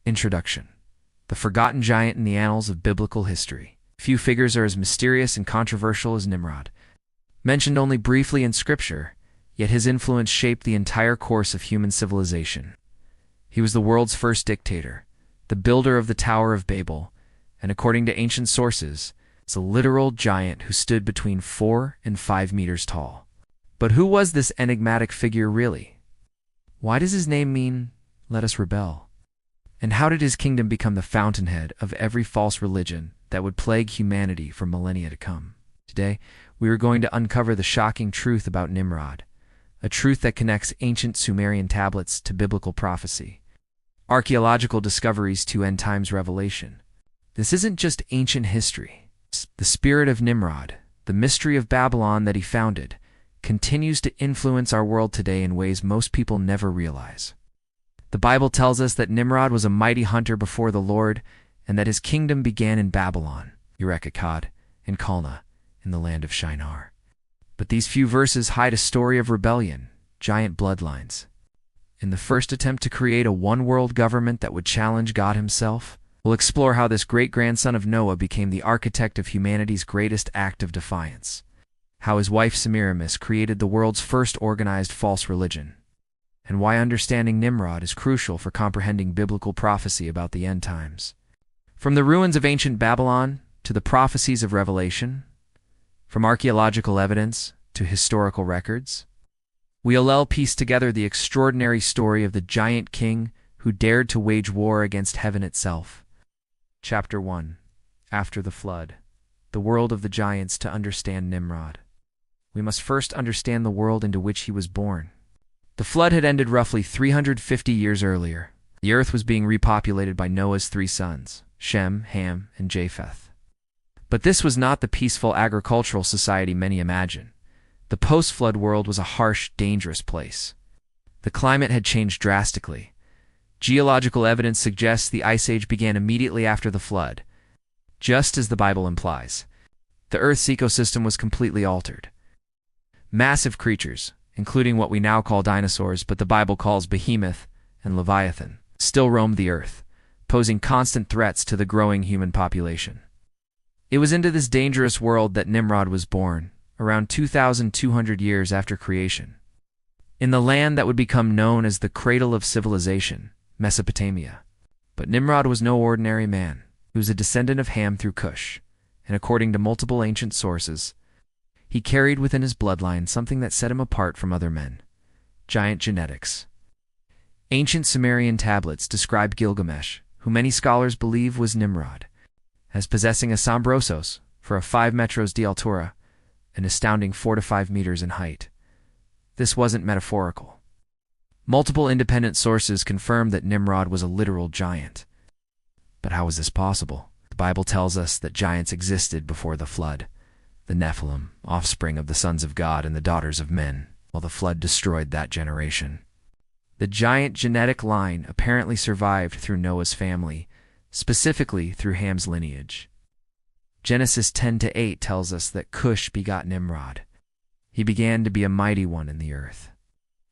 Introduction. The forgotten giant in the annals of biblical history. Few figures are as mysterious and controversial as Nimrod. Mentioned only briefly in Scripture, yet his influence shaped the entire course of human civilization. He was the world's first dictator, the builder of the Tower of Babel, and according to ancient sources, is a literal giant who stood between 4 and 5 meters tall. But who was this enigmatic figure really? Why does his name mean, "Let us rebel"? And how did his kingdom become the fountainhead of every false religion that would plague humanity for millennia to come? Today, we are going to uncover the shocking truth about Nimrod, a truth that connects ancient Sumerian tablets to biblical prophecy, archaeological discoveries to end times revelation. This isn't just ancient history. The spirit of Nimrod, the mystery of Babylon that he founded, continues to influence our world today in ways most people never realize. The Bible tells us that Nimrod was a mighty hunter before the Lord and that his kingdom began in Babylon, Erech, Accad, and Calneh, in the land of Shinar. But these few verses hide a story of rebellion, giant bloodlines. In the first attempt to create a one-world government that would challenge God himself, we'll explore how this great-grandson of Noah became the architect of humanity's greatest act of defiance, how his wife Semiramis created the world's first organized false religion, and why understanding Nimrod is crucial for comprehending biblical prophecy about the end times. From the ruins of ancient Babylon to the prophecies of Revelation, from archaeological evidence to historical records, we'll piece together the extraordinary story of the giant king who dared to wage war against heaven itself. Chapter 1. After the Flood. The world of the giants. To understand Nimrod, we must first understand the world into which he was born. The flood had ended roughly 350 years earlier. The earth was being repopulated by Noah's 3 sons, Shem, Ham, and Japheth. But this was not the peaceful agricultural society many imagine. The post-flood world was a harsh, dangerous place. The climate had changed drastically. Geological evidence suggests the Ice Age began immediately after the flood, just as the Bible implies. The Earth's ecosystem was completely altered. Massive creatures, including what we now call dinosaurs but the Bible calls Behemoth and Leviathan, still roamed the earth, posing constant threats to the growing human population. It was into this dangerous world that Nimrod was born, around 2,200 years after creation, in the land that would become known as the cradle of civilization, Mesopotamia. But Nimrod was no ordinary man. He was a descendant of Ham through Cush, and according to multiple ancient sources, he carried within his bloodline something that set him apart from other men: giant genetics. Ancient Sumerian tablets describe Gilgamesh, who many scholars believe was Nimrod, as possessing a sombrosos for a 5 metros de altura, an astounding 4 to 5 meters in height. This wasn't metaphorical. Multiple independent sources confirm that Nimrod was a literal giant. But how was this possible? The Bible tells us that giants existed before the flood, the Nephilim, offspring of the sons of God and the daughters of men, while the flood destroyed that generation. The giant genetic line apparently survived through Noah's family, specifically through Ham's lineage. Genesis 10:8 tells us that Cush begot Nimrod. He began to be a mighty one in the earth.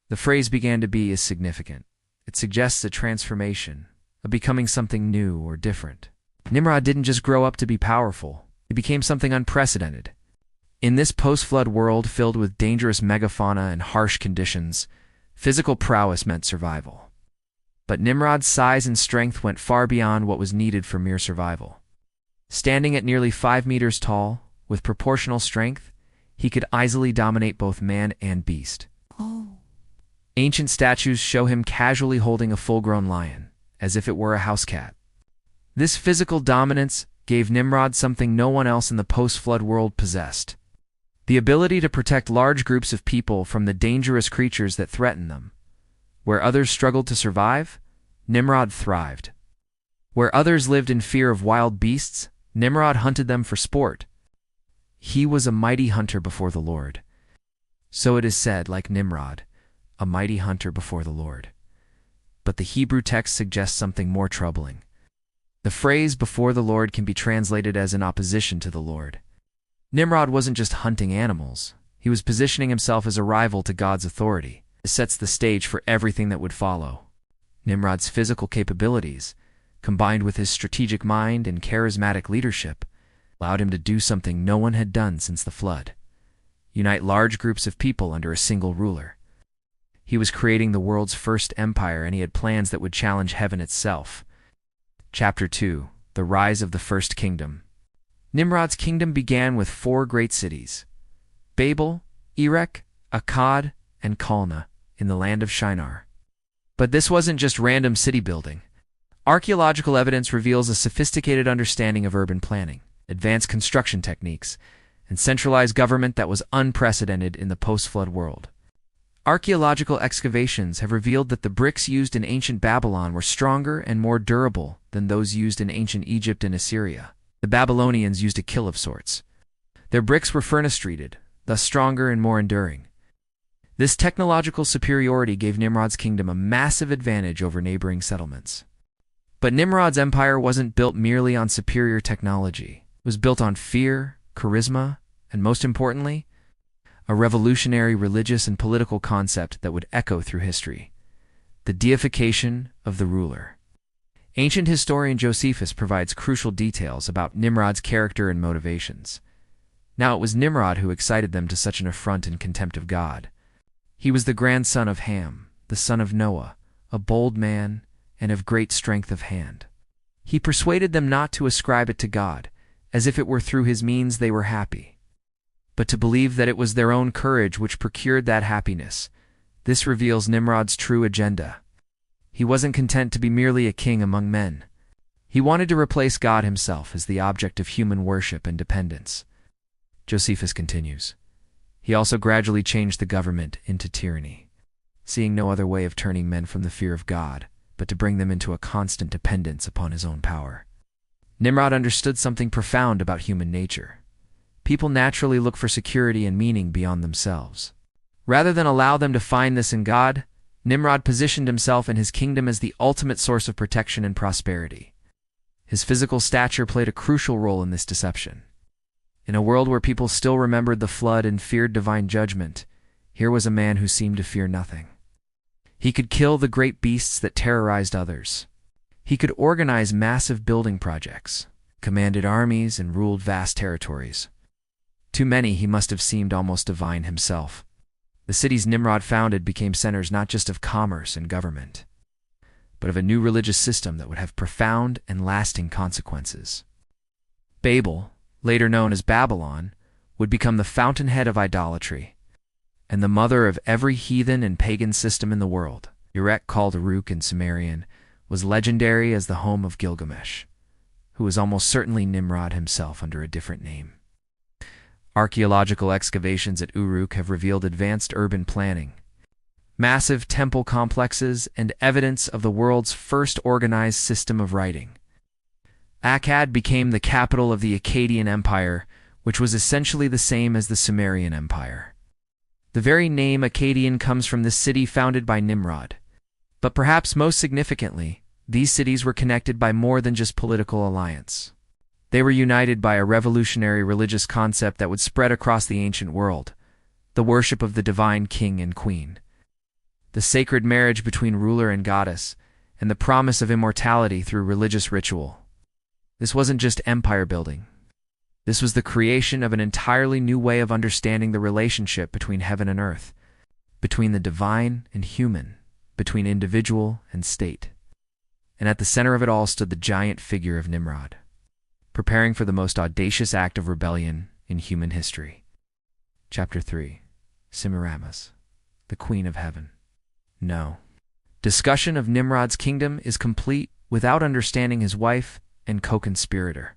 The phrase "began to be" is significant. It suggests a transformation, of becoming something new or different. Nimrod didn't just grow up to be powerful. He became something unprecedented. In this post-flood world filled with dangerous megafauna and harsh conditions, physical prowess meant survival. But Nimrod's size and strength went far beyond what was needed for mere survival. Standing at nearly 5 meters tall, with proportional strength, he could easily dominate both man and beast. Ancient statues show him casually holding a full-grown lion, as if it were a house cat. This physical dominance gave Nimrod something no one else in the post-flood world possessed: the ability to protect large groups of people from the dangerous creatures that threatened them. Where others struggled to survive, Nimrod thrived. Where others lived in fear of wild beasts, Nimrod hunted them for sport. He was a mighty hunter before the Lord. So it is said, like Nimrod, a mighty hunter before the Lord. But the Hebrew text suggests something more troubling. The phrase "before the Lord" can be translated as in opposition to the Lord. Nimrod wasn't just hunting animals. He was positioning himself as a rival to God's authority. This sets the stage for everything that would follow. Nimrod's physical capabilities, combined with his strategic mind and charismatic leadership, allowed him to do something no one had done since the flood: unite large groups of people under a single ruler. He was creating the world's first empire, and he had plans that would challenge heaven itself. Chapter 2: The Rise of the First Kingdom. Nimrod's kingdom began with 4 great cities: Babel, Erech, Accad, and Calneh, in the land of Shinar. But this wasn't just random city building. Archaeological evidence reveals a sophisticated understanding of urban planning, advanced construction techniques, and centralized government that was unprecedented in the post-flood world. Archaeological excavations have revealed that the bricks used in ancient Babylon were stronger and more durable than those used in ancient Egypt and Assyria. The Babylonians used a kiln of sorts. Their bricks were furnace-treated, thus stronger and more enduring. This technological superiority gave Nimrod's kingdom a massive advantage over neighboring settlements. But Nimrod's empire wasn't built merely on superior technology. It was built on fear, charisma, and most importantly, a revolutionary religious and political concept that would echo through history: the deification of the ruler. Ancient historian Josephus provides crucial details about Nimrod's character and motivations. Now, it was Nimrod who excited them to such an affront and contempt of God. He was the grandson of Ham, the son of Noah, a bold man and of great strength of hand. He persuaded them not to ascribe it to God, as if it were through his means they were happy, but to believe that it was their own courage which procured that happiness. This reveals Nimrod's true agenda. He wasn't content to be merely a king among men. He wanted to replace God himself as the object of human worship and dependence. Josephus continues, he also gradually changed the government into tyranny, seeing no other way of turning men from the fear of God, but to bring them into a constant dependence upon his own power. Nimrod understood something profound about human nature. People naturally look for security and meaning beyond themselves. Rather than allow them to find this in God, Nimrod positioned himself and his kingdom as the ultimate source of protection and prosperity. His physical stature played a crucial role in this deception. In a world where people still remembered the flood and feared divine judgment, here was a man who seemed to fear nothing. He could kill the great beasts that terrorized others. He could organize massive building projects, commanded armies, and ruled vast territories. To many, he must have seemed almost divine himself. The cities Nimrod founded became centers not just of commerce and government, but of a new religious system that would have profound and lasting consequences. Babel, later known as Babylon, would become the fountainhead of idolatry and the mother of every heathen and pagan system in the world. Erech, called Uruk in Sumerian, was legendary as the home of Gilgamesh, who was almost certainly Nimrod himself under a different name. Archaeological excavations at Uruk have revealed advanced urban planning, massive temple complexes, and evidence of the world's first organized system of writing. Accad became the capital of the Akkadian Empire, which was essentially the same as the Sumerian Empire. The very name Akkadian comes from this city founded by Nimrod. But perhaps most significantly, these cities were connected by more than just political alliance. They were united by a revolutionary religious concept that would spread across the ancient world: the worship of the divine king and queen, the sacred marriage between ruler and goddess, and the promise of immortality through religious ritual. This wasn't just empire building. This was the creation of an entirely new way of understanding the relationship between heaven and earth, between the divine and human, between individual and state. And at the center of it all stood the giant figure of Nimrod, preparing for the most audacious act of rebellion in human history. Chapter 3: Semiramis, the Queen of Heaven. No. Discussion of Nimrod's kingdom is complete without understanding his wife and co-conspirator,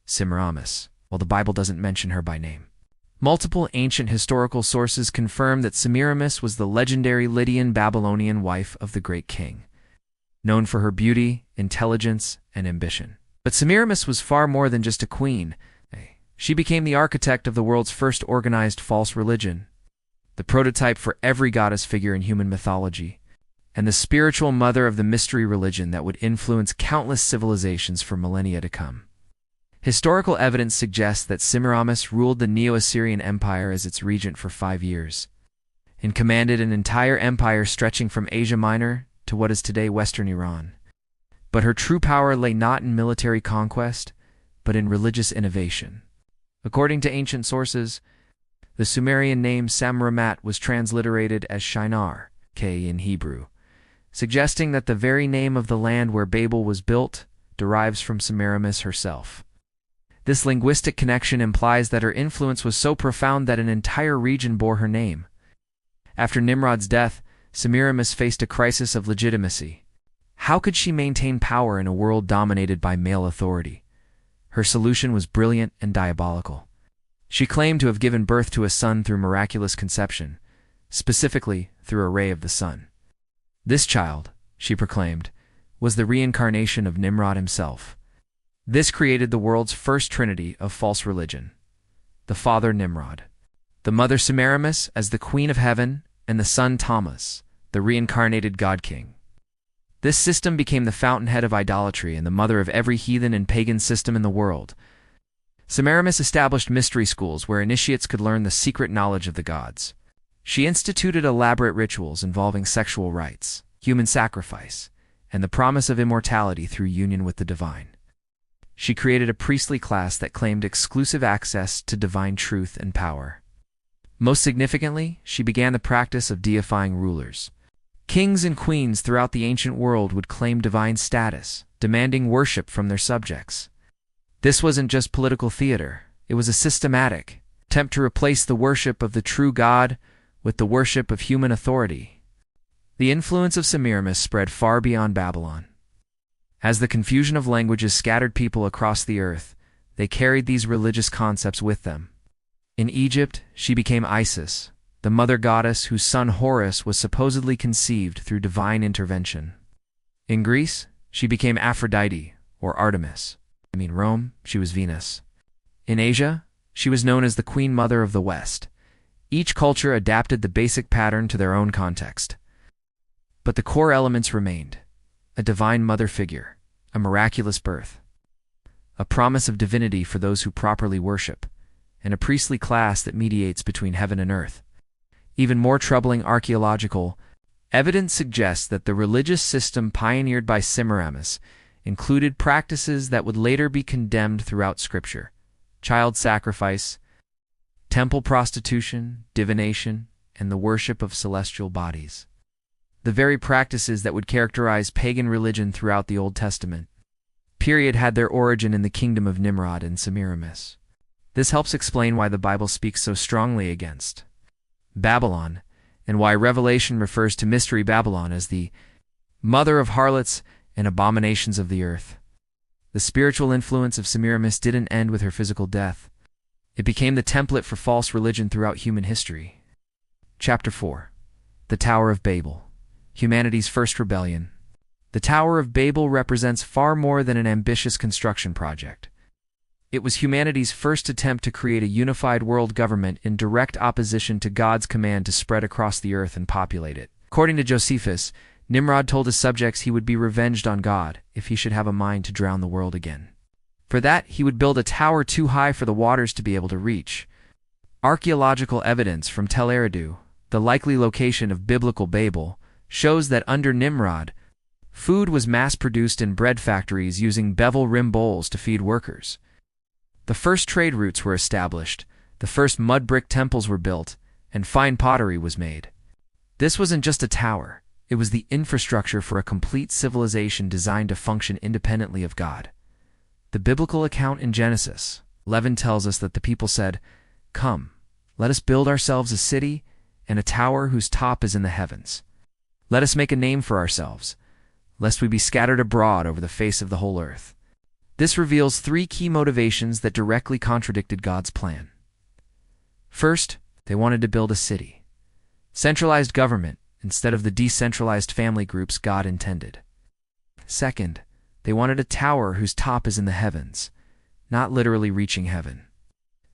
Semiramis, while the Bible doesn't mention her by name. Multiple ancient historical sources confirm that Semiramis was the legendary Lydian Babylonian wife of the great king, known for her beauty, intelligence, and ambition. But Semiramis was far more than just a queen. She became the architect of the world's first organized false religion, the prototype for every goddess figure in human mythology, and the spiritual mother of the mystery religion that would influence countless civilizations for millennia to come. Historical evidence suggests that Semiramis ruled the Neo-Assyrian Empire as its regent for 5 years, and commanded an entire empire stretching from Asia Minor to what is today Western Iran. But her true power lay not in military conquest, but in religious innovation. According to ancient sources, the Sumerian name Semiramis was transliterated as Shinar, K in Hebrew, suggesting that the very name of the land where Babel was built derives from Semiramis herself. This linguistic connection implies that her influence was so profound that an entire region bore her name. After Nimrod's death, Semiramis faced a crisis of legitimacy. How could she maintain power in a world dominated by male authority? Her solution was brilliant and diabolical. She claimed to have given birth to a son through miraculous conception, specifically through a ray of the sun. This child, she proclaimed, was the reincarnation of Nimrod himself. This created the world's first trinity of false religion: the father Nimrod, the mother Semiramis as the queen of heaven, and the son Tammuz, the reincarnated god-king. This system became the fountainhead of idolatry and the mother of every heathen and pagan system in the world. Semiramis established mystery schools where initiates could learn the secret knowledge of the gods. She instituted elaborate rituals involving sexual rites, human sacrifice, and the promise of immortality through union with the divine. She created a priestly class that claimed exclusive access to divine truth and power. Most significantly, she began the practice of deifying rulers. Kings and queens throughout the ancient world would claim divine status, demanding worship from their subjects. This wasn't just political theater, it was a systematic attempt to replace the worship of the true God with the worship of human authority. The influence of Semiramis spread far beyond Babylon. As the confusion of languages scattered people across the earth, they carried these religious concepts with them. In Egypt, she became Isis, the mother goddess whose son Horus was supposedly conceived through divine intervention. In Greece, she became Aphrodite, or Artemis. In Rome, she was Venus. In Asia, she was known as the Queen Mother of the West. Each culture adapted the basic pattern to their own context. But the core elements remained: a divine mother figure, a miraculous birth, a promise of divinity for those who properly worship, and a priestly class that mediates between heaven and earth. Even more troubling, archaeological evidence suggests that the religious system pioneered by Semiramis included practices that would later be condemned throughout Scripture: child sacrifice, temple prostitution, divination, and the worship of celestial bodies. The very practices that would characterize pagan religion throughout the Old Testament had their origin in the kingdom of Nimrod and Semiramis. This helps explain why the Bible speaks so strongly against Babylon, and why Revelation refers to Mystery Babylon as the mother of harlots and abominations of the earth. The spiritual influence of Semiramis didn't end with her physical death. It became the template for false religion throughout human history. Chapter 4. The Tower of Babel. Humanity's first rebellion. The Tower of Babel represents far more than an ambitious construction project. It was humanity's first attempt to create a unified world government in direct opposition to God's command to spread across the earth and populate it. According to Josephus, Nimrod told his subjects he would be revenged on God if he should have a mind to drown the world again. For that, he would build a tower too high for the waters to be able to reach. Archaeological evidence from Tel Eridu, the likely location of biblical Babel, shows that under Nimrod, food was mass-produced in bread factories using bevel rim bowls to feed workers. The first trade routes were established, the first mud brick temples were built, and fine pottery was made. This wasn't just a tower, it was the infrastructure for a complete civilization designed to function independently of God. The biblical account in Genesis 11 tells us that the people said, "Come, let us build ourselves a city and a tower whose top is in the heavens. Let us make a name for ourselves, lest we be scattered abroad over the face of the whole earth." This reveals three key motivations that directly contradicted God's plan. First, they wanted to build a city. Centralized government instead of the decentralized family groups God intended. Second, they wanted a tower whose top is in the heavens, not literally reaching heaven,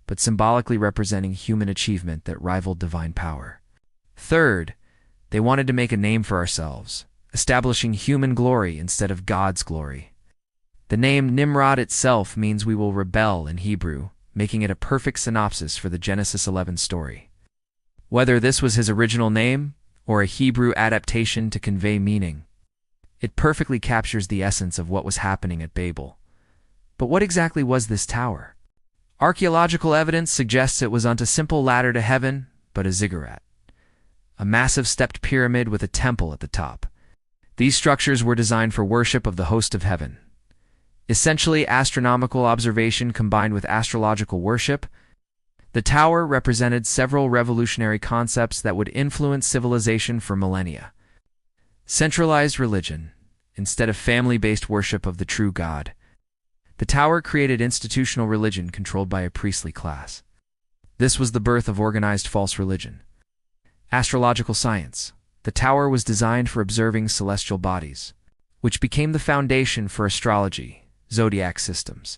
but symbolically representing human achievement that rivaled divine power. Third, they wanted to make a name for ourselves, establishing human glory instead of God's glory. The name Nimrod itself means we will rebel in Hebrew, making it a perfect synopsis for the Genesis 11 story. Whether this was his original name or a Hebrew adaptation to convey meaning, It perfectly captures the essence of what was happening at Babel. But what exactly was this tower? Archaeological evidence suggests it wasn't a simple ladder to heaven, but a ziggurat, a massive stepped pyramid with a temple at the top. These structures were designed for worship of the host of heaven. Essentially astronomical observation combined with astrological worship, the tower represented several revolutionary concepts that would influence civilization for millennia. Centralized religion, instead of family-based worship of the true God. The tower created institutional religion controlled by a priestly class. This was the birth of organized false religion. Astrological science. The tower was designed for observing celestial bodies, which became the foundation for astrology, zodiac systems,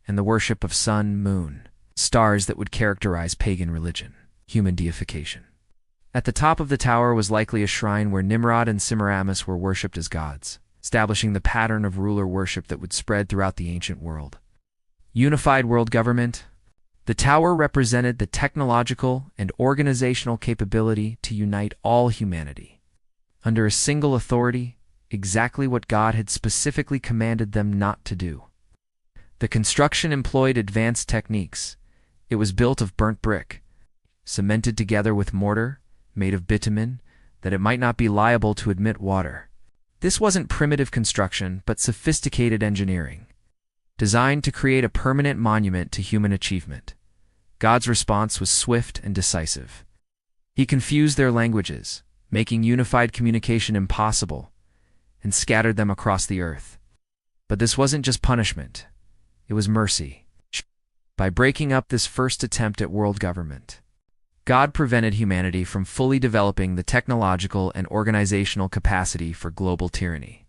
and the worship of sun, moon, stars that would characterize pagan religion, human deification. At the top of the tower was likely a shrine where Nimrod and Semiramis were worshipped as gods, establishing the pattern of ruler worship that would spread throughout the ancient world. Unified world government. The tower represented the technological and organizational capability to unite all humanity under a single authority, exactly what God had specifically commanded them not to do. The construction employed advanced techniques. It was built of burnt brick, cemented together with mortar, made of bitumen, that it might not be liable to admit water. This wasn't primitive construction, but sophisticated engineering, designed to create a permanent monument to human achievement. God's response was swift and decisive. He confused their languages, making unified communication impossible, and scattered them across the earth. But this wasn't just punishment. It was mercy. By breaking up this first attempt at world government, God prevented humanity from fully developing the technological and organizational capacity for global tyranny.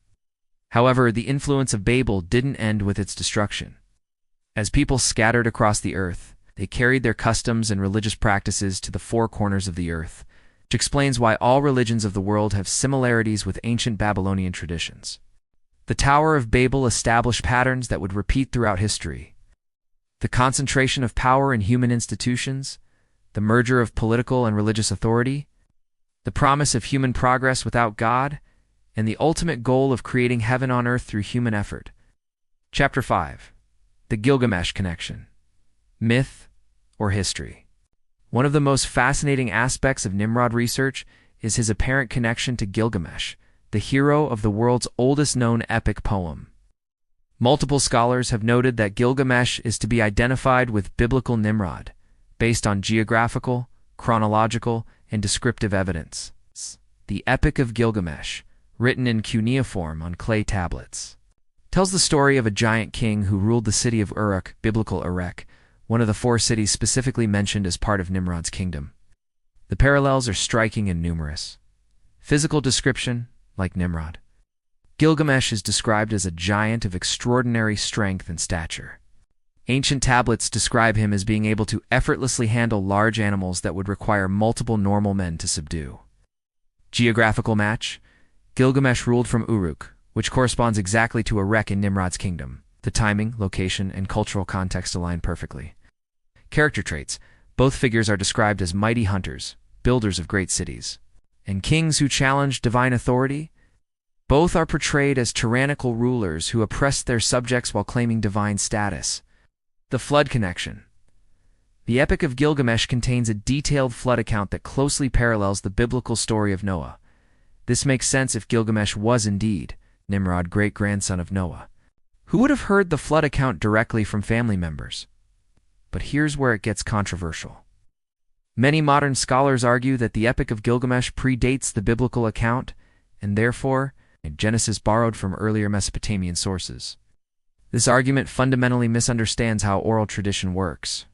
However, the influence of Babel didn't end with its destruction. As people scattered across the earth, they carried their customs and religious practices to the four corners of the earth, which explains why all religions of the world have similarities with ancient Babylonian traditions. The Tower of Babel established patterns that would repeat throughout history. The concentration of power in human institutions, the merger of political and religious authority, the promise of human progress without God, and the ultimate goal of creating heaven on earth through human effort. Chapter 5. The Gilgamesh Connection. Myth or history. One of the most fascinating aspects of Nimrod research is his apparent connection to Gilgamesh, the hero of the world's oldest known epic poem. Multiple scholars have noted that Gilgamesh is to be identified with biblical Nimrod, based on geographical, chronological, and descriptive evidence. The Epic of Gilgamesh, written in cuneiform on clay tablets, tells the story of a giant king who ruled the city of Erech, biblical Erech, one of the four cities specifically mentioned as part of Nimrod's kingdom. The parallels are striking and numerous. Physical description, like Nimrod. Gilgamesh is described as a giant of extraordinary strength and stature. Ancient tablets describe him as being able to effortlessly handle large animals that would require multiple normal men to subdue. Geographical match. Gilgamesh ruled from Uruk, which corresponds exactly to Erech in Nimrod's kingdom. The timing, location, and cultural context align perfectly. Character traits. Both figures are described as mighty hunters, builders of great cities, and kings who challenge divine authority. Both are portrayed as tyrannical rulers who oppressed their subjects while claiming divine status. The flood connection. The Epic of Gilgamesh contains a detailed flood account that closely parallels the biblical story of Noah. This makes sense if Gilgamesh was indeed Nimrod, great-grandson of Noah, who would have heard the flood account directly from family members. But here's where it gets controversial. Many modern scholars argue that the Epic of Gilgamesh predates the biblical account, and therefore, Genesis borrowed from earlier Mesopotamian sources. This argument fundamentally misunderstands how oral tradition works.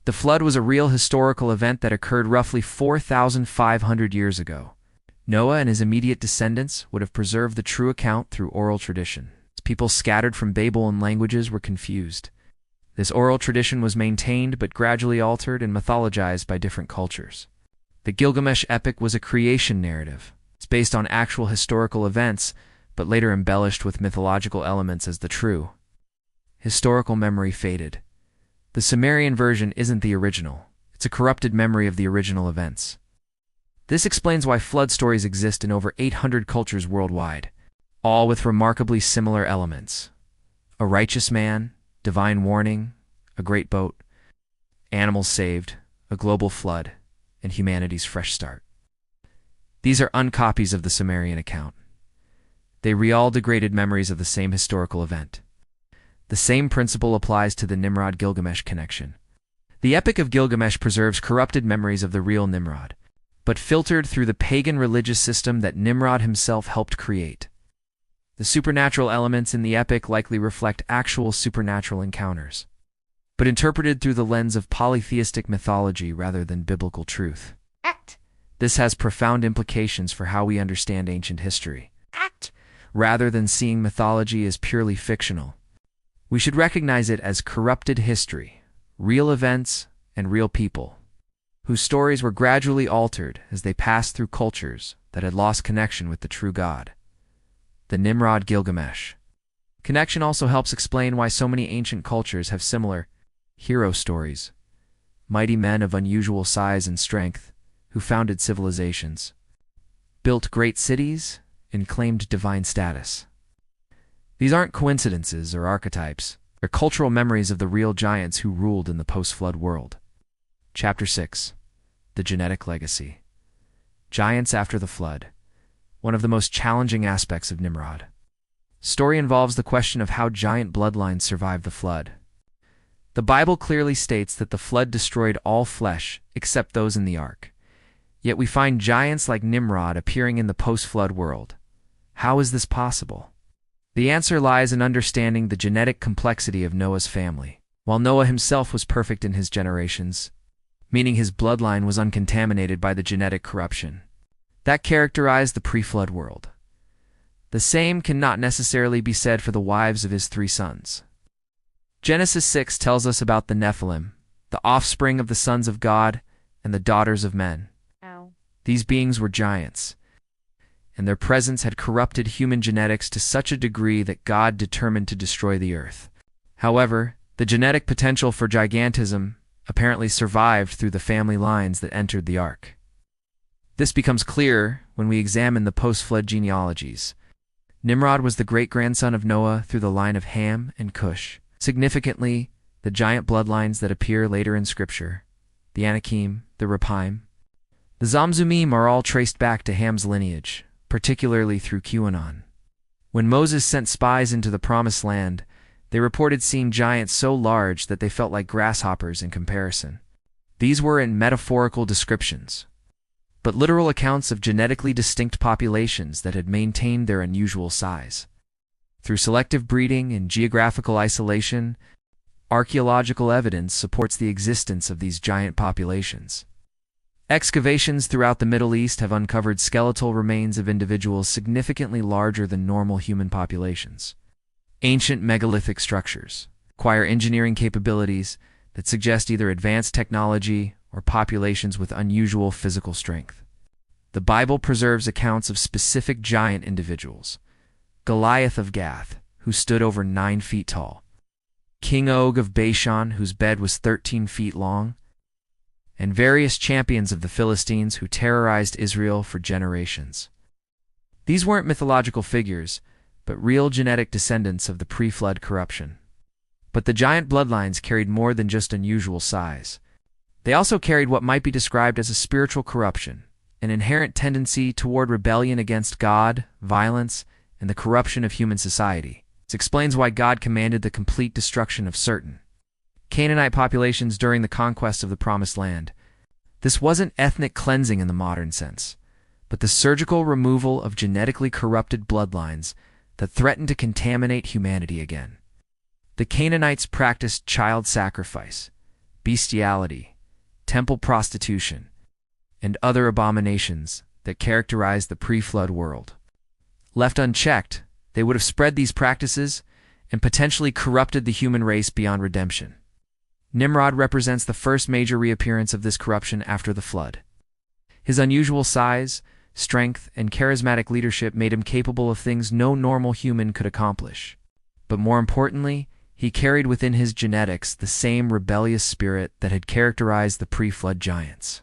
The flood was a real historical event that occurred roughly 4,500 years ago. Noah and his immediate descendants would have preserved the true account through oral tradition. People scattered from Babel and languages were confused. This oral tradition was maintained but gradually altered and mythologized by different cultures. The Gilgamesh epic was a creation narrative. It's based on actual historical events, but later embellished with mythological elements as the true. Historical memory faded. The Sumerian version isn't the original. It's a corrupted memory of the original events. This explains why flood stories exist in over 800 cultures worldwide. all with remarkably similar elements: a righteous man, divine warning, a great boat, animals saved, a global flood, and humanity's fresh start. These are uncopies of the Sumerian account. They re-all-degraded memories of the same historical event. The same principle applies to the Nimrod-Gilgamesh connection. The Epic of Gilgamesh preserves corrupted memories of the real Nimrod, but filtered through the pagan religious system that Nimrod himself helped create. The supernatural elements in the epic likely reflect actual supernatural encounters, but interpreted through the lens of polytheistic mythology rather than biblical truth. This has profound implications for how we understand ancient history. Rather than seeing mythology as purely fictional, we should recognize it as corrupted history, real events, and real people, whose stories were gradually altered as they passed through cultures that had lost connection with the true God. The Nimrod-Gilgamesh connection also helps explain why so many ancient cultures have similar hero stories, mighty men of unusual size and strength who founded civilizations, built great cities, and claimed divine status. These aren't coincidences or archetypes. They're cultural memories of the real giants who ruled in the post-flood world. Chapter 6. The Genetic Legacy. Giants after the flood. One of the most challenging aspects of Nimrod. Story involves the question of how giant bloodlines survived the flood. The Bible clearly states that the flood destroyed all flesh except those in the ark. Yet we find giants like Nimrod appearing in the post-flood world. How is this possible? The answer lies in understanding the genetic complexity of Noah's family. While Noah himself was perfect in his generations, meaning his bloodline was uncontaminated by the genetic corruption that characterized the pre-flood world, the same cannot necessarily be said for the wives of his 3 sons. Genesis 6 tells us about the Nephilim, the offspring of the sons of God and the daughters of men. These beings were giants, and their presence had corrupted human genetics to such a degree that God determined to destroy the earth. However, the genetic potential for gigantism apparently survived through the family lines that entered the ark. This becomes clear when we examine the post-flood genealogies. Nimrod was the great-grandson of Noah through the line of Ham and Cush. Significantly, the giant bloodlines that appear later in Scripture, the Anakim, the Rephaim, the Zamzummim, are all traced back to Ham's lineage, particularly through QAnon. When Moses sent spies into the Promised Land, they reported seeing giants so large that they felt like grasshoppers in comparison. These were in metaphorical descriptions, but literal accounts of genetically distinct populations that had maintained their unusual size. Through selective breeding and geographical isolation, archaeological evidence supports the existence of these giant populations. Excavations throughout the Middle East have uncovered skeletal remains of individuals significantly larger than normal human populations. Ancient megalithic structures acquire engineering capabilities that suggest either advanced technology or populations with unusual physical strength. The Bible preserves accounts of specific giant individuals: Goliath of Gath, who stood over 9 feet tall; King Og of Bashan, whose bed was 13 feet long; and various champions of the Philistines who terrorized Israel for generations. These weren't mythological figures, but real genetic descendants of the pre-flood corruption. But the giant bloodlines carried more than just unusual size. They also carried what might be described as a spiritual corruption, an inherent tendency toward rebellion against God, violence, and the corruption of human society. This explains why God commanded the complete destruction of certain Canaanite populations during the conquest of the Promised Land. This wasn't ethnic cleansing in the modern sense, but the surgical removal of genetically corrupted bloodlines that threatened to contaminate humanity again. The Canaanites practiced child sacrifice, bestiality, temple prostitution, and other abominations that characterized the pre-flood world. Left unchecked, they would have spread these practices and potentially corrupted the human race beyond redemption. Nimrod represents the first major reappearance of this corruption after the flood. His unusual size, strength, and charismatic leadership made him capable of things no normal human could accomplish. But more importantly, he carried within his genetics the same rebellious spirit that had characterized the pre-flood giants.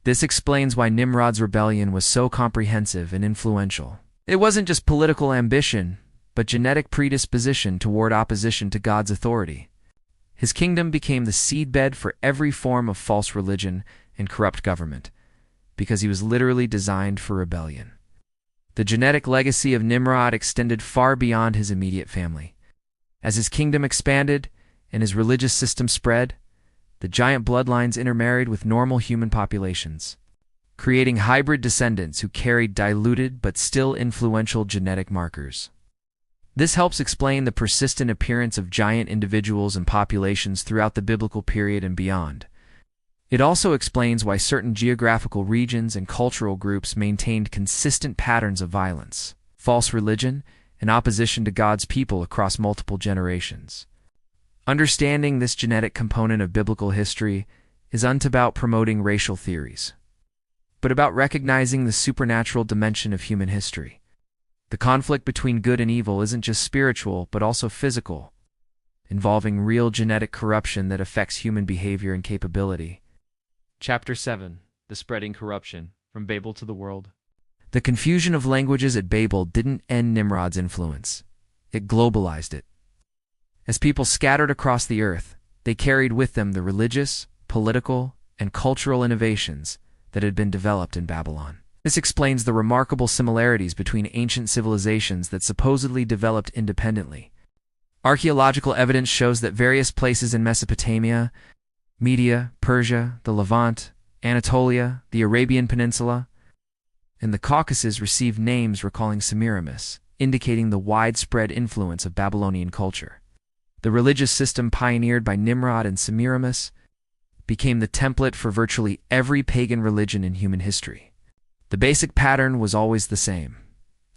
This explains why Nimrod's rebellion was so comprehensive and influential. It wasn't just political ambition, but genetic predisposition toward opposition to God's authority. His kingdom became the seedbed for every form of false religion and corrupt government, because he was literally designed for rebellion. The genetic legacy of Nimrod extended far beyond his immediate family. As his kingdom expanded and his religious system spread, the giant bloodlines intermarried with normal human populations, creating hybrid descendants who carried diluted but still influential genetic markers. This helps explain the persistent appearance of giant individuals and populations throughout the biblical period and beyond. It also explains why certain geographical regions and cultural groups maintained consistent patterns of violence, false religion, and opposition to God's people across multiple generations. Understanding this genetic component of biblical history isn't about promoting racial theories, but about recognizing the supernatural dimension of human history. The conflict between good and evil isn't just spiritual, but also physical, involving real genetic corruption that affects human behavior and capability. Chapter 7. The Spreading Corruption, from Babel to the World. The confusion of languages at Babel didn't end Nimrod's influence. It globalized it. As people scattered across the earth, they carried with them the religious, political, and cultural innovations that had been developed in Babylon. This explains the remarkable similarities between ancient civilizations that supposedly developed independently. Archaeological evidence shows that various places in Mesopotamia, Media, Persia, the Levant, Anatolia, the Arabian Peninsula, and the Caucasus received names recalling Semiramis, indicating the widespread influence of Babylonian culture. The religious system pioneered by Nimrod and Semiramis became the template for virtually every pagan religion in human history. The basic pattern was always the same: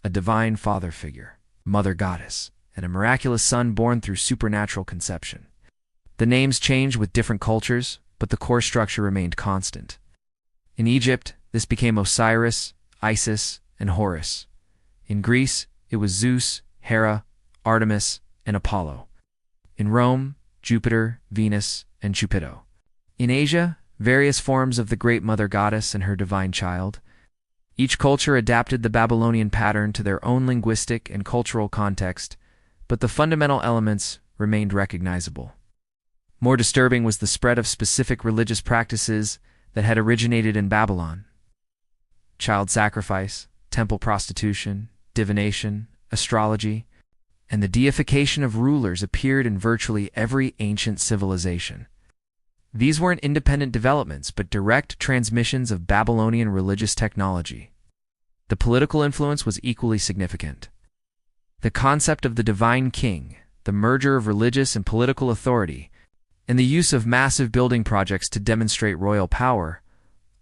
a divine father figure, mother goddess, and a miraculous son born through supernatural conception. The names changed with different cultures, but the core structure remained constant. In Egypt, this became Osiris, Isis, and Horus. In Greece, it was Zeus, Hera, Artemis, and Apollo. In Rome, Jupiter, Venus, and Cupido. In Asia, various forms of the Great Mother Goddess and her divine child. Each culture adapted the Babylonian pattern to their own linguistic and cultural context, but the fundamental elements remained recognizable. More disturbing was the spread of specific religious practices that had originated in Babylon. Child sacrifice, temple prostitution, divination, astrology, and the deification of rulers appeared in virtually every ancient civilization. These weren't independent developments, but direct transmissions of Babylonian religious technology. The political influence was equally significant. The concept of the divine king, the merger of religious and political authority, and the use of massive building projects to demonstrate royal power,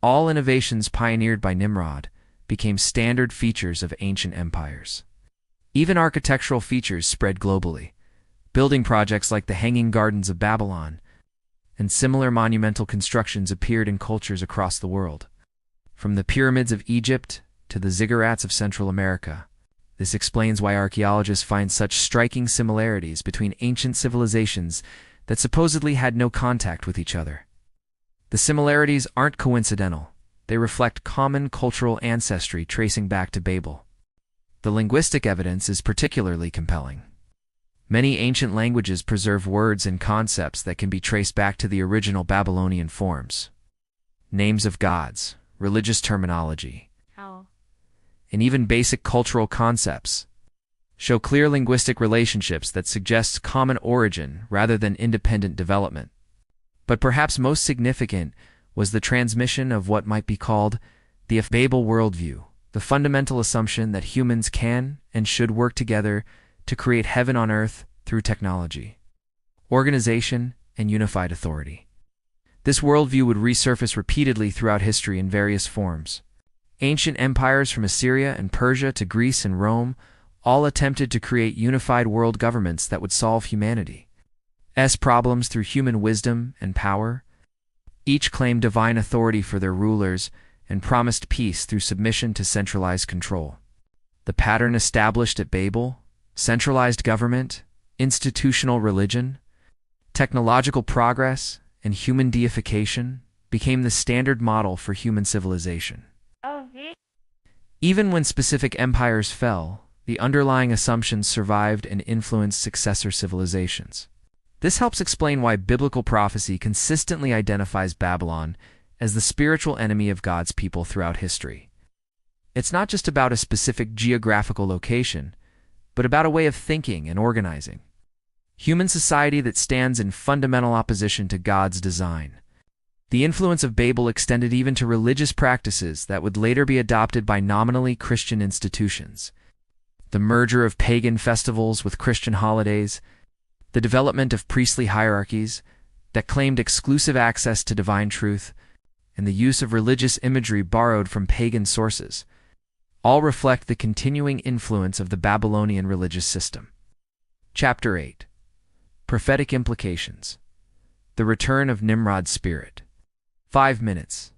all innovations pioneered by Nimrod, became standard features of ancient empires. Even architectural features spread globally. Building projects like the Hanging Gardens of Babylon and similar monumental constructions appeared in cultures across the world. From the pyramids of Egypt to the ziggurats of Central America. This explains why archaeologists find such striking similarities between ancient civilizations that supposedly had no contact with each other. The similarities aren't coincidental. They reflect common cultural ancestry tracing back to Babel. The linguistic evidence is particularly compelling. Many ancient languages preserve words and concepts that can be traced back to the original Babylonian forms. Names of gods, religious terminology, and even basic cultural concepts show clear linguistic relationships that suggest common origin rather than independent development. But perhaps most significant was the transmission of what might be called the Babel worldview, the fundamental assumption that humans can and should work together to create heaven on earth through technology, organization, and unified authority. This worldview would resurface repeatedly throughout history in various forms. Ancient empires from Assyria and Persia to Greece and Rome all attempted to create unified world governments that would solve humanity's problems through human wisdom and power. Each claimed divine authority for their rulers and promised peace through submission to centralized control. The pattern established at Babel, centralized government, institutional religion, technological progress, and human deification, became the standard model for human civilization. Even when specific empires fell, the underlying assumptions survived and influenced successor civilizations. This helps explain why biblical prophecy consistently identifies Babylon as the spiritual enemy of God's people throughout history. It's not just about a specific geographical location, but about a way of thinking and organizing. Human society that stands in fundamental opposition to God's design. The influence of Babel extended even to religious practices that would later be adopted by nominally Christian institutions. The merger of pagan festivals with Christian holidays, the development of priestly hierarchies that claimed exclusive access to divine truth, and the use of religious imagery borrowed from pagan sources, all reflect the continuing influence of the Babylonian religious system. Chapter 8. Prophetic Implications. The Return of Nimrod's Spirit. 5 minutes.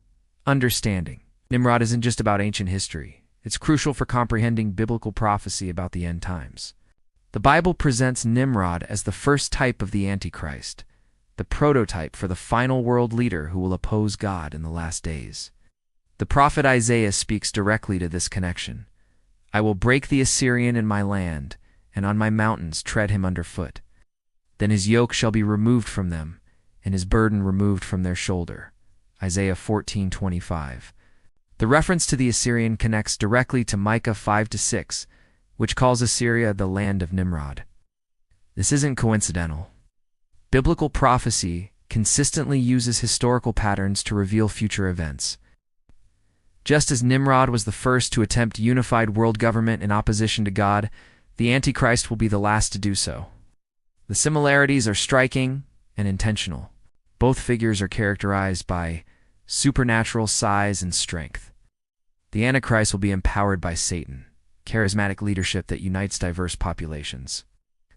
Understanding. Nimrod isn't just about ancient history. It's crucial for comprehending biblical prophecy about the end times. The Bible presents Nimrod as the first type of the Antichrist, the prototype for the final world leader who will oppose God in the last days. The prophet Isaiah speaks directly to this connection. I will break the Assyrian in my land, and on my mountains tread him underfoot. Then his yoke shall be removed from them, and his burden removed from their shoulder. Isaiah 14:25. The reference to the Assyrian connects directly to Micah 5-6, which calls Assyria the land of Nimrod. This isn't coincidental. Biblical prophecy consistently uses historical patterns to reveal future events. Just as Nimrod was the first to attempt unified world government in opposition to God, the Antichrist will be the last to do so. The similarities are striking and intentional. Both figures are characterized by supernatural size and strength. The Antichrist will be empowered by Satan, charismatic leadership that unites diverse populations.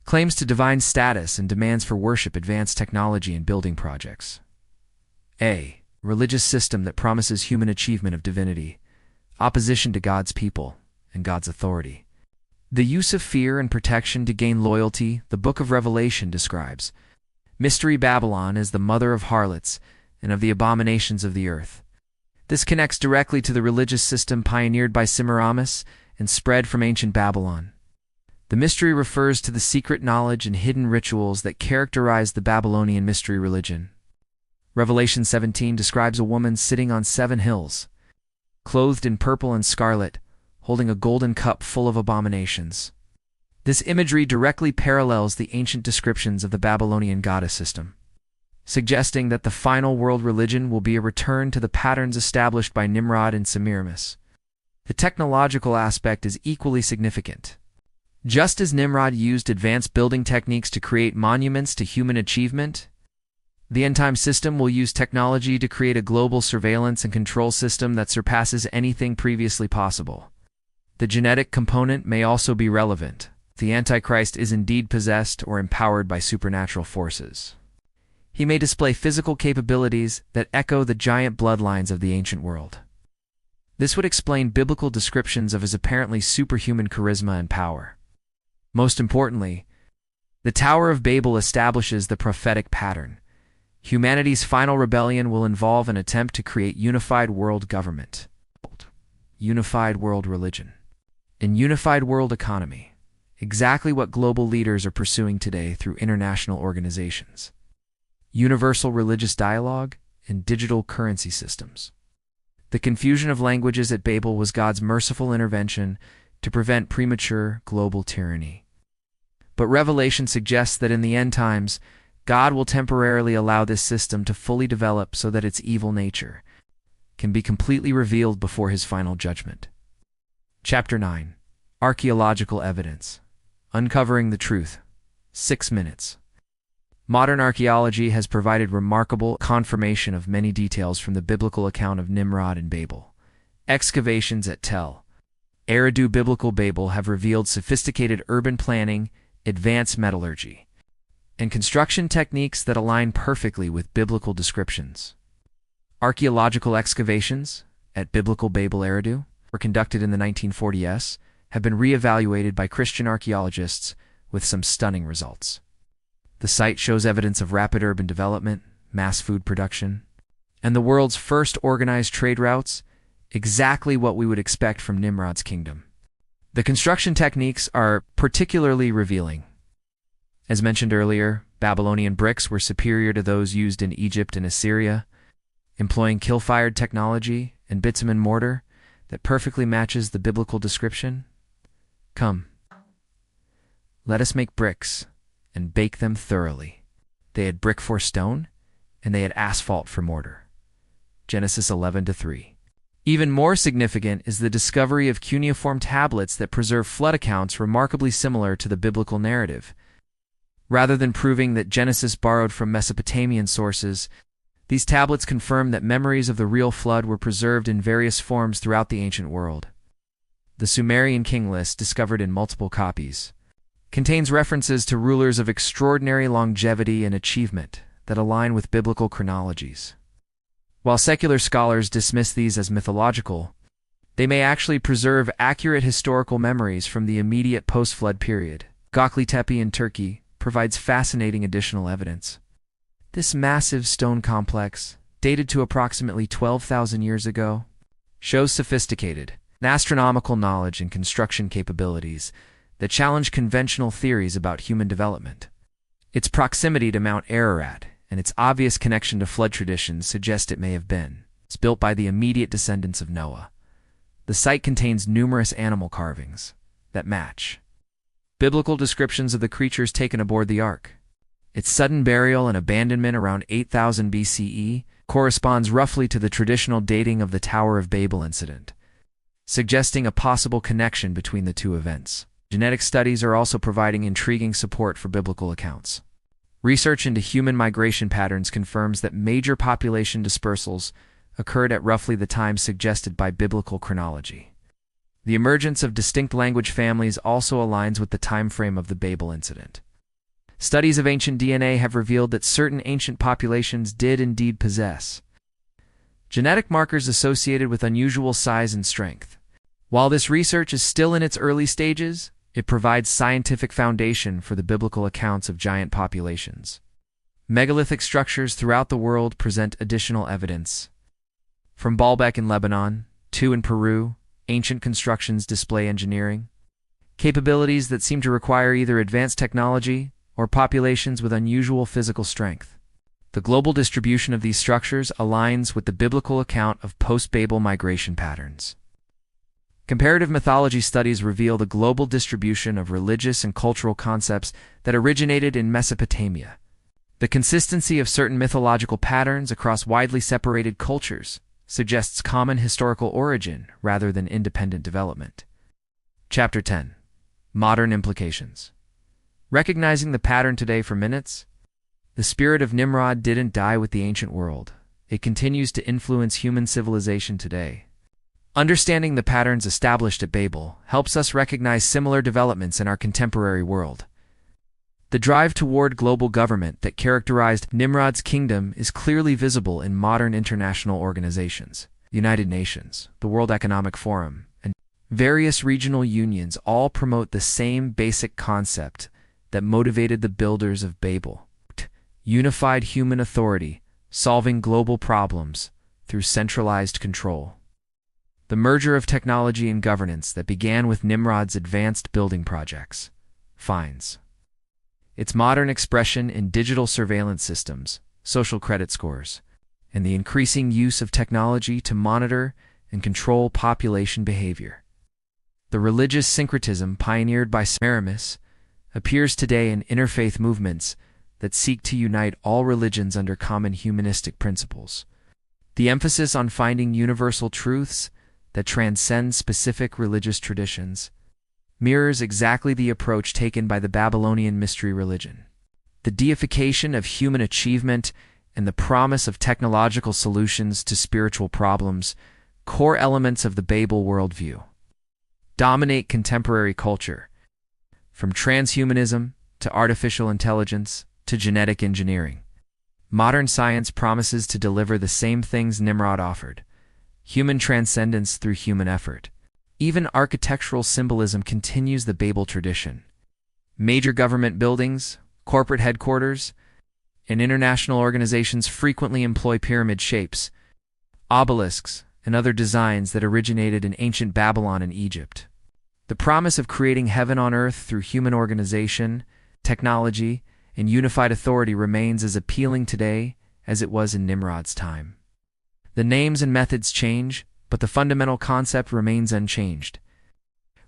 Claims to divine status and demands for worship advance technology and building projects. A religious system that promises human achievement of divinity, opposition to God's people, and God's authority. The use of fear and protection to gain loyalty, the Book of Revelation describes. Mystery Babylon is the mother of harlots and of the abominations of the earth. This connects directly to the religious system pioneered by Semiramis and spread from ancient Babylon. The mystery refers to the secret knowledge and hidden rituals that characterize the Babylonian mystery religion. Revelation 17 describes a woman sitting on 7 hills, clothed in purple and scarlet, holding a golden cup full of abominations. This imagery directly parallels the ancient descriptions of the Babylonian goddess system, suggesting that the final world religion will be a return to the patterns established by Nimrod and Semiramis. The technological aspect is equally significant. Just as Nimrod used advanced building techniques to create monuments to human achievement, the end-time system will use technology to create a global surveillance and control system that surpasses anything previously possible. The genetic component may also be relevant. The Antichrist is indeed possessed or empowered by supernatural forces. He may display physical capabilities that echo the giant bloodlines of the ancient world. This would explain biblical descriptions of his apparently superhuman charisma and power. Most importantly, the Tower of Babel establishes the prophetic pattern. Humanity's final rebellion will involve an attempt to create unified world government, unified world religion, and unified world economy, exactly what global leaders are pursuing today through international organizations. Universal religious dialogue and digital currency systems. The confusion of languages at Babel was God's merciful intervention to prevent premature global tyranny. But Revelation suggests that in the end times, God will temporarily allow this system to fully develop so that its evil nature can be completely revealed before his final judgment. Chapter 9. Archaeological Evidence. Uncovering the Truth. 6 minutes. Modern archaeology has provided remarkable confirmation of many details from the biblical account of Nimrod and Babel. Excavations at Tel Eridu Biblical Babel have revealed sophisticated urban planning, advanced metallurgy, and construction techniques that align perfectly with biblical descriptions. Archaeological excavations at Biblical Babel Eridu were conducted in the 1940s, have been re-evaluated by Christian archaeologists with some stunning results. The site shows evidence of rapid urban development, mass food production, and the world's first organized trade routes, exactly what we would expect from Nimrod's kingdom. The construction techniques are particularly revealing. As mentioned earlier, Babylonian bricks were superior to those used in Egypt and Assyria, employing kiln-fired technology and bitumen mortar that perfectly matches the biblical description. Come, let us make bricks and bake them thoroughly. They had brick for stone, and they had asphalt for mortar. Genesis 11:3. Even more significant is the discovery of cuneiform tablets that preserve flood accounts remarkably similar to the biblical narrative. Rather than proving that Genesis borrowed from Mesopotamian sources, these tablets confirm that memories of the real flood were preserved in various forms throughout the ancient world. The Sumerian king list, discovered in multiple copies, contains references to rulers of extraordinary longevity and achievement that align with biblical chronologies. While secular scholars dismiss these as mythological, they may actually preserve accurate historical memories from the immediate post-flood period. Göbekli Tepe in Turkey provides fascinating additional evidence. This massive stone complex, dated to approximately 12,000 years ago, shows sophisticated, astronomical knowledge and construction capabilities that challenge conventional theories about human development. Its proximity to Mount Ararat and its obvious connection to flood traditions suggest it may have been built by the immediate descendants of Noah. The site contains numerous animal carvings that match biblical descriptions of the creatures taken aboard the ark. Its sudden burial and abandonment around 8000 BCE corresponds roughly to the traditional dating of the Tower of Babel incident, suggesting a possible connection between the two events. Genetic studies are also providing intriguing support for biblical accounts. Research into human migration patterns confirms that major population dispersals occurred at roughly the time suggested by biblical chronology. The emergence of distinct language families also aligns with the time frame of the Babel incident. Studies of ancient DNA have revealed that certain ancient populations did indeed possess genetic markers associated with unusual size and strength. While this research is still in its early stages, it provides scientific foundation for the biblical accounts of giant populations. Megalithic structures throughout the world present additional evidence. From Baalbek in Lebanon to in Peru, ancient constructions display engineering capabilities that seem to require either advanced technology or populations with unusual physical strength. The global distribution of these structures aligns with the biblical account of post-Babel migration patterns. Comparative mythology studies reveal the global distribution of religious and cultural concepts that originated in Mesopotamia. The consistency of certain mythological patterns across widely separated cultures suggests common historical origin rather than independent development. Chapter 10. Modern Implications. Recognizing the pattern today for minutes, the spirit of Nimrod didn't die with the ancient world. It continues to influence human civilization today. Understanding the patterns established at Babel helps us recognize similar developments in our contemporary world. The drive toward global government that characterized Nimrod's kingdom is clearly visible in modern international organizations. The United Nations, the World Economic Forum, and various regional unions all promote the same basic concept that motivated the builders of Babel: unified human authority, solving global problems through centralized control. The merger of technology and governance that began with Nimrod's advanced building projects finds its modern expression in digital surveillance systems, social credit scores, and the increasing use of technology to monitor and control population behavior. The religious syncretism pioneered by Semiramis appears today in interfaith movements that seek to unite all religions under common humanistic principles. The emphasis on finding universal truths that transcend specific religious traditions mirrors exactly the approach taken by the Babylonian mystery religion. The deification of human achievement and the promise of technological solutions to spiritual problems, core elements of the Babel worldview, dominate contemporary culture, from transhumanism to artificial intelligence to genetic engineering. Modern science promises to deliver the same things Nimrod offered: human transcendence through human effort. Even architectural symbolism continues the Babel tradition. Major government buildings, corporate headquarters, and international organizations frequently employ pyramid shapes, obelisks, and other designs that originated in ancient Babylon and Egypt. The promise of creating heaven on earth through human organization, technology, and unified authority remains as appealing today as it was in Nimrod's time. The names and methods change, but the fundamental concept remains unchanged.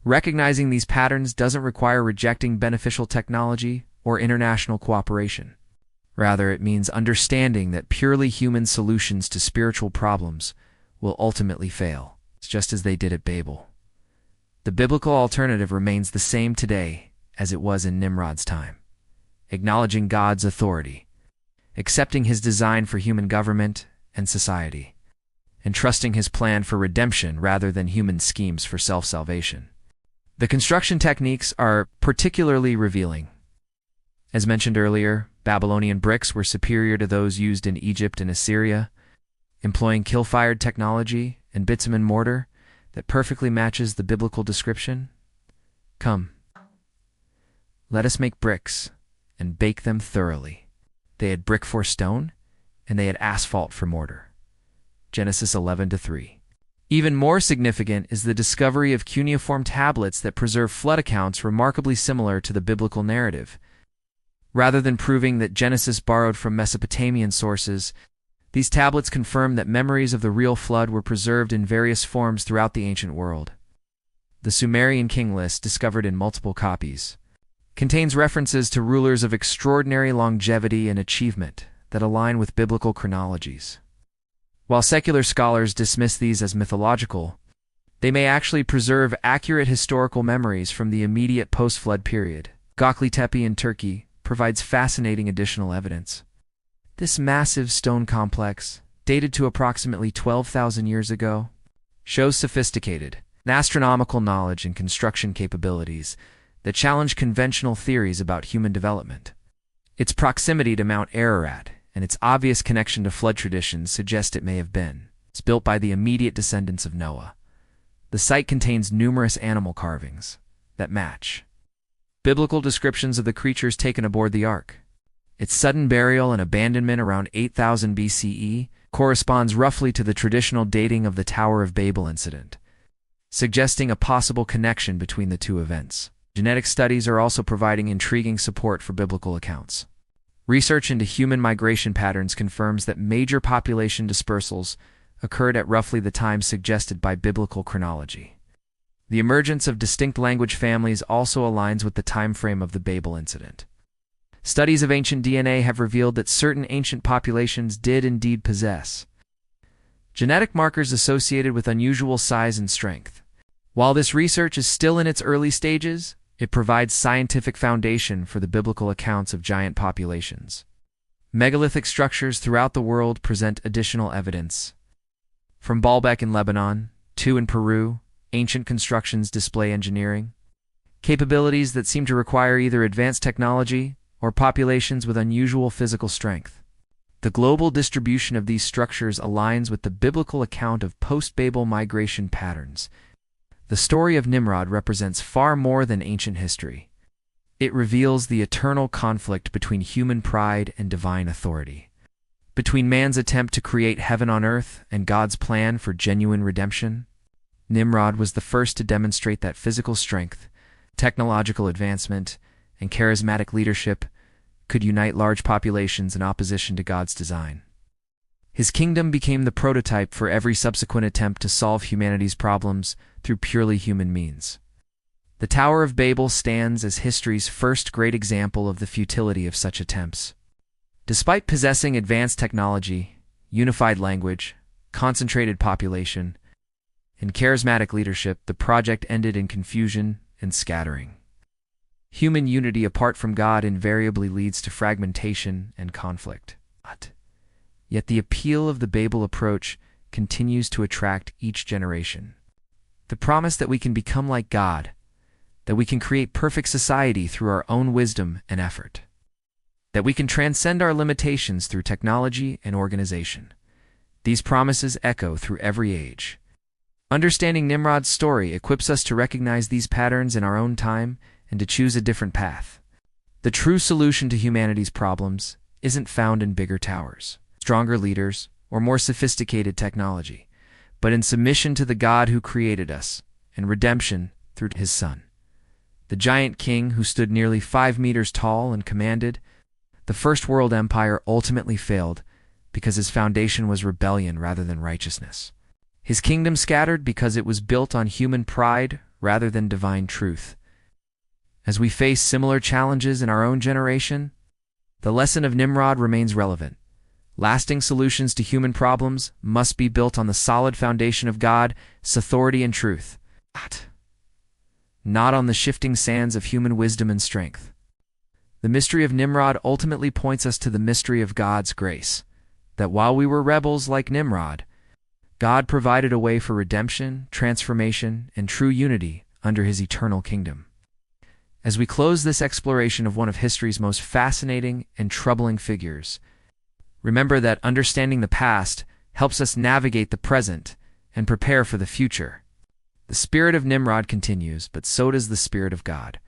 Recognizing these patterns doesn't require rejecting beneficial technology or international cooperation. Rather, it means understanding that purely human solutions to spiritual problems will ultimately fail, just as they did at Babel. The biblical alternative remains the same today as it was in Nimrod's time. Acknowledging God's authority, accepting his design for human government and society, and trusting his plan for redemption rather than human schemes for self-salvation. The construction techniques are particularly revealing. As mentioned earlier, Babylonian bricks were superior to those used in Egypt and Assyria, employing kiln-fired technology and bitumen mortar that perfectly matches the biblical description. Come, let us make bricks and bake them thoroughly. They had brick for stone, and they had asphalt for mortar. Genesis 11:3. Even more significant is the discovery of cuneiform tablets that preserve flood accounts remarkably similar to the biblical narrative. Rather than proving that Genesis borrowed from Mesopotamian sources, these tablets confirm that memories of the real flood were preserved in various forms throughout the ancient world. The Sumerian king list, discovered in multiple copies, contains references to rulers of extraordinary longevity and achievement that align with biblical chronologies. While secular scholars dismiss these as mythological, they may actually preserve accurate historical memories from the immediate post-flood period. Göbekli Tepe in Turkey provides fascinating additional evidence. This massive stone complex, dated to approximately 12,000 years ago, shows sophisticated, astronomical knowledge and construction capabilities that challenge conventional theories about human development. Its proximity to Mount Ararat and its obvious connection to flood traditions suggest it may have been. It's built by the immediate descendants of Noah. The site contains numerous animal carvings that match biblical descriptions of the creatures taken aboard the ark. Its sudden burial and abandonment around 8000 BCE corresponds roughly to the traditional dating of the Tower of Babel incident, suggesting a possible connection between the two events. Genetic studies are also providing intriguing support for biblical accounts. Research into human migration patterns confirms that major population dispersals occurred at roughly the time suggested by biblical chronology. The emergence of distinct language families also aligns with the time frame of the Babel incident. Studies of ancient DNA have revealed that certain ancient populations did indeed possess genetic markers associated with unusual size and strength. While this research is still in its early stages, it provides scientific foundation for the biblical accounts of giant populations. Megalithic structures throughout the world present additional evidence. From Baalbek in Lebanon to in Peru, ancient constructions display engineering capabilities that seem to require either advanced technology or populations with unusual physical strength. The global distribution of these structures aligns with the biblical account of post-Babel migration patterns. The story of Nimrod represents far more than ancient history. It reveals the eternal conflict between human pride and divine authority, between man's attempt to create heaven on earth and God's plan for genuine redemption. Nimrod was the first to demonstrate that physical strength, technological advancement, and charismatic leadership could unite large populations in opposition to God's design. His kingdom became the prototype for every subsequent attempt to solve humanity's problems through purely human means. The Tower of Babel stands as history's first great example of the futility of such attempts. Despite possessing advanced technology, unified language, concentrated population, and charismatic leadership, the project ended in confusion and scattering. Human unity apart from God invariably leads to fragmentation and conflict. Yet the appeal of the Babel approach continues to attract each generation. The promise that we can become like God, that we can create perfect society through our own wisdom and effort, that we can transcend our limitations through technology and organization. These promises echo through every age. Understanding Nimrod's story equips us to recognize these patterns in our own time and to choose a different path. The true solution to humanity's problems isn't found in bigger towers, stronger leaders, or more sophisticated technology, but but in submission to the God who created us, and redemption through his Son. The giant king who stood nearly 5 meters tall and commanded the First World Empire ultimately failed because his foundation was rebellion rather than righteousness. His kingdom scattered because it was built on human pride rather than divine truth. As we face similar challenges in our own generation, the lesson of Nimrod remains relevant. Lasting solutions to human problems must be built on the solid foundation of God's authority and truth, not on the shifting sands of human wisdom and strength. The mystery of Nimrod ultimately points us to the mystery of God's grace, that while we were rebels like Nimrod, God provided a way for redemption, transformation, and true unity under his eternal kingdom. As we close this exploration of one of history's most fascinating and troubling figures, remember that understanding the past helps us navigate the present and prepare for the future. The spirit of Nimrod continues, but so does the Spirit of God,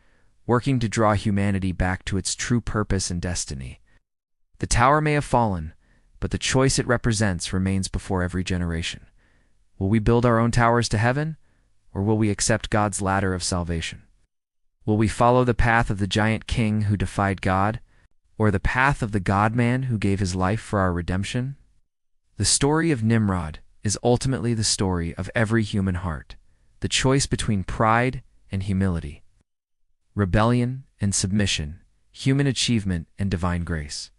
working to draw humanity back to its true purpose and destiny. The tower may have fallen, but the choice it represents remains before every generation. Will we build our own towers to heaven, or will we accept God's ladder of salvation? Will we follow the path of the giant king who defied God, or the path of the God-man who gave his life for our redemption? The story of Nimrod is ultimately the story of every human heart, the choice between pride and humility, rebellion and submission, human achievement and divine grace.